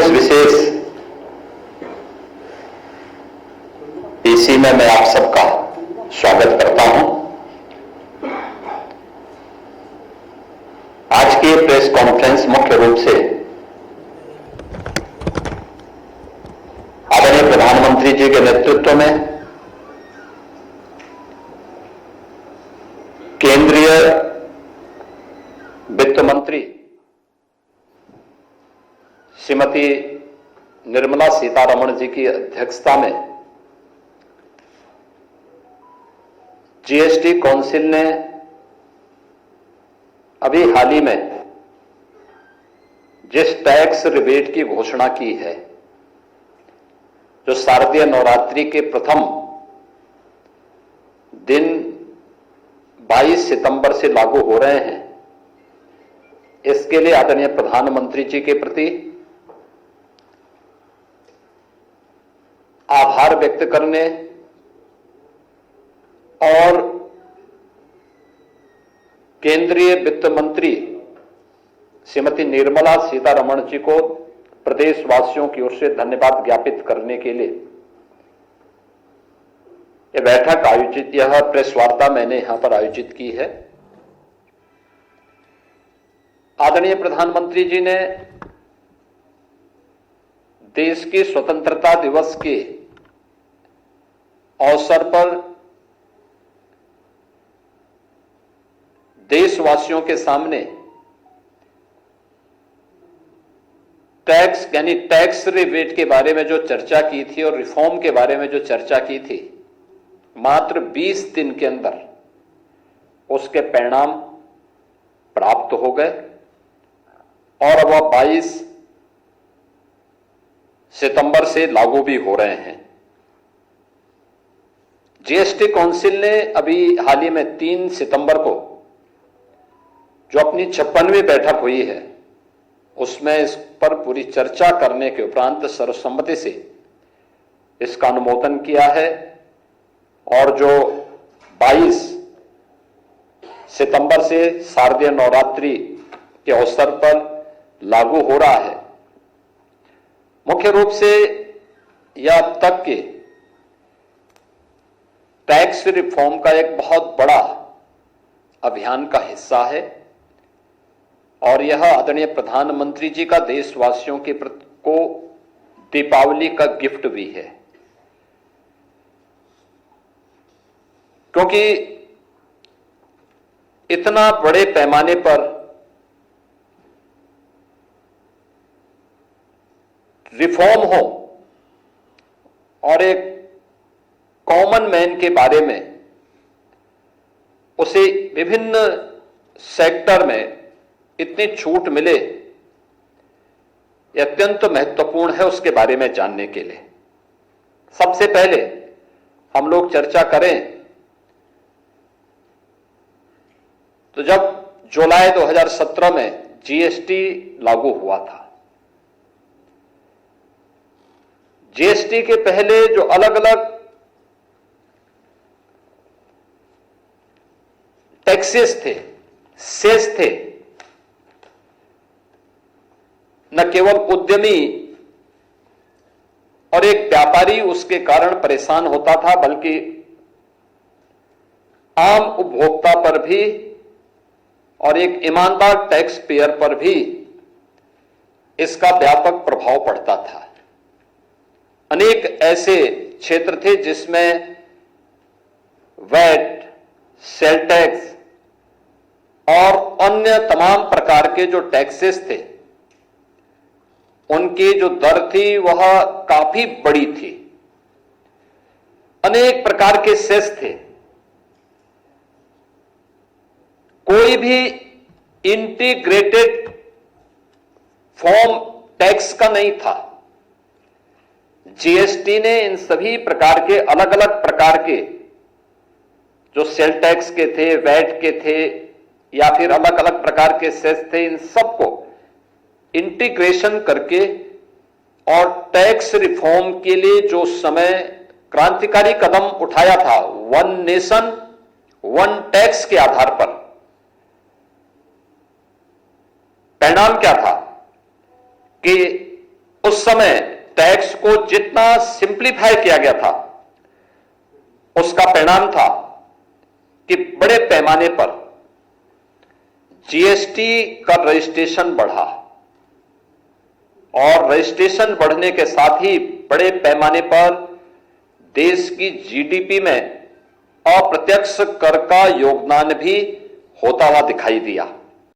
इस विशेष पीसी में मैं आप सबका स्वागत करता हूं। आज की प्रेस कॉन्फ्रेंस मुख्य रूप से आदरणीय प्रधानमंत्री जी के नेतृत्व में केंद्रीय वित्त मंत्री श्रीमती निर्मला सीतारमण जी की अध्यक्षता में जीएसटी काउंसिल ने अभी हाल ही में जिस टैक्स रिबेट की घोषणा की है, जो शारदीय नवरात्रि के प्रथम दिन 22 सितंबर से लागू हो रहे हैं, इसके लिए आदरणीय प्रधानमंत्री जी के प्रति आभार व्यक्त करने और केंद्रीय वित्त मंत्री श्रीमती निर्मला सीतारमण जी को प्रदेशवासियों की ओर से धन्यवाद ज्ञापित करने के लिए यह बैठक आयोजित, यह प्रेस वार्ता मैंने यहां पर आयोजित की है। आदरणीय प्रधानमंत्री जी ने देश के स्वतंत्रता दिवस के अवसर पर देशवासियों के सामने टैक्स यानी टैक्स रिबेट के बारे में जो चर्चा की थी और रिफॉर्म के बारे में जो चर्चा की थी, मात्र 20 दिन के अंदर उसके परिणाम प्राप्त हो गए और अब वह 22 सितंबर से लागू भी हो रहे हैं। जीएसटी काउंसिल ने अभी हाल ही में 3 सितंबर को जो अपनी 56वीं बैठक हुई है, उसमें इस पर पूरी चर्चा करने के उपरांत सर्वसम्मति से इसका अनुमोदन किया है और जो 22 सितंबर से शारदीय नवरात्रि के अवसर पर लागू हो रहा है, मुख्य रूप से यह अब तक के टैक्स रिफॉर्म का एक बहुत बड़ा अभियान का हिस्सा है और यह आदरणीय प्रधानमंत्री जी का देशवासियों के प्रति को दीपावली का गिफ्ट भी है, क्योंकि इतना बड़े पैमाने पर रिफॉर्म हो और एक कॉमन मैन के बारे में उसे विभिन्न सेक्टर में इतनी छूट मिले, यह अत्यंत महत्वपूर्ण है उसके बारे में जानने के लिए। सबसे पहले हम लोग चर्चा करें तो जब जुलाई 2017 में जीएसटी लागू हुआ था, जीएसटी के पहले जो अलग अलग टैक्सेस थे, सेस थे, न केवल उद्यमी और एक व्यापारी उसके कारण परेशान होता था, बल्कि आम उपभोक्ता पर भी और एक ईमानदार टैक्स पेयर पर भी इसका व्यापक प्रभाव पड़ता था। अनेक ऐसे क्षेत्र थे जिसमें वैट, सेल टैक्स और अन्य तमाम प्रकार के जो टैक्सेस थे, उनकी जो दर थी वह काफी बड़ी थी। अनेक प्रकार के सेस थे, कोई भी इंटीग्रेटेड फॉर्म टैक्स का नहीं था। जीएसटी ने इन सभी प्रकार के अलग अलग प्रकार के जो सेल टैक्स के थे, वैट के थे या फिर अलग अलग प्रकार के सेस थे, इन सबको इंटीग्रेशन करके और टैक्स रिफॉर्म के लिए जो समय क्रांतिकारी कदम उठाया था, वन नेशन वन टैक्स के आधार पर, परिणाम क्या था कि उस समय टैक्स को जितना सिंप्लीफाई किया गया था, उसका परिणाम था कि बड़े पैमाने पर जीएसटी का रजिस्ट्रेशन बढ़ा और रजिस्ट्रेशन बढ़ने के साथ ही बड़े पैमाने पर देश की जीडीपी में अप्रत्यक्ष कर का योगदान भी होता हुआ दिखाई दिया।